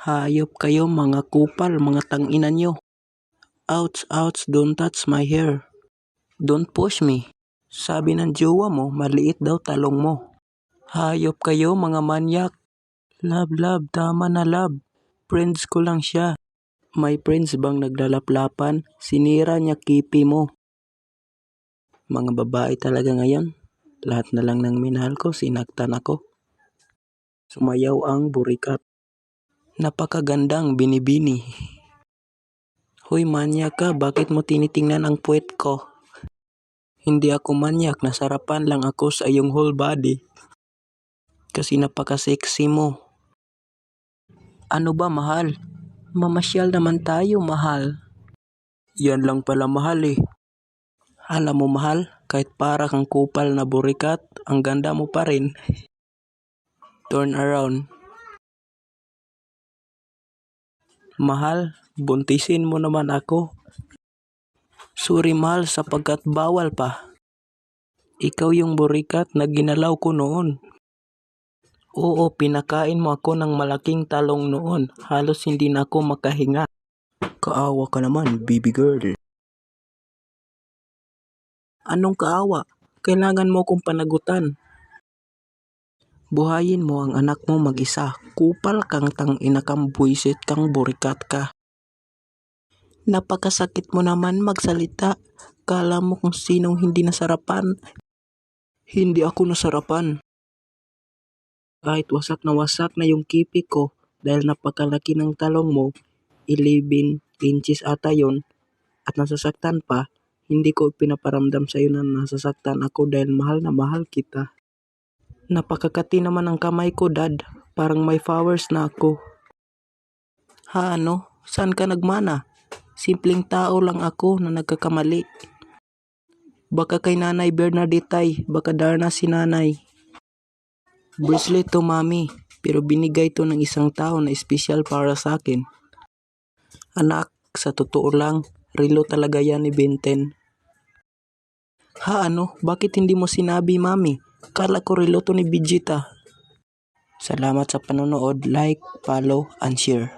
Hayop kayo mga kupal, mga tangina nyo. Ouch, ouch, don't touch my hair. Don't push me. Sabi ng jowa mo, maliit daw talong mo. Hayop kayo mga manyak. Love, tama na love. Friends ko lang siya. May friends bang naglalaplapan? Sinira niya kipi mo. Mga babae talaga ngayon. Lahat na lang ng minahal ko, sinaktan ako. Sumayaw ang burikat. Napakagandang binibini. Hoy manyak ka, bakit mo tinitingnan ang puwet ko? Hindi ako manyak, nasarapan lang ako sa iyong whole body. Kasi napaka-sexy mo. Ano ba mahal? Mamasyal naman tayo mahal. Yan lang pala mahal eh. Alam mo mahal, kahit para kang kupal na burikat, ang ganda mo pa rin. Turn around. Mahal, buntisin mo naman ako. Sorry mahal sapagkat bawal pa. Ikaw yung burikat na ginalaw ko noon. Oo, pinakain mo ako ng malaking talong noon. Halos hindi na ako makahinga. Kaawa ka naman, baby girl. Anong kaawa? Kailangan mo kong panagutan. Buhayin mo ang anak mo mag-isa. Kupal kang tangina kang buisit kang burikat ka. Napakasakit mo naman magsalita. Kala mo kung sinong hindi nasarapan. Hindi ako nasarapan. Kahit wasak na yung kipi ko dahil napakalaki ng talong mo, 11 inches ata yun, at nasasaktan pa, hindi ko pinaparamdam sa'yo na nasasaktan ako dahil mahal na mahal kita. Napakakati naman ang kamay ko, dad. Parang may flowers na ako. Ha ano? Saan ka nagmana? Simpleng tao lang ako na nagkakamali. Baka kay Nanay Bernadette, baka Darna si nanay. Bracelet to mami, pero binigay to ng isang tao na espesyal para sa akin. Anak, sa totoo lang, relo talaga yan ni Benten. Ha ano? Bakit hindi mo sinabi mami? Kala ko relo to ni Vegeta. Salamat sa panonood, like, follow, and share.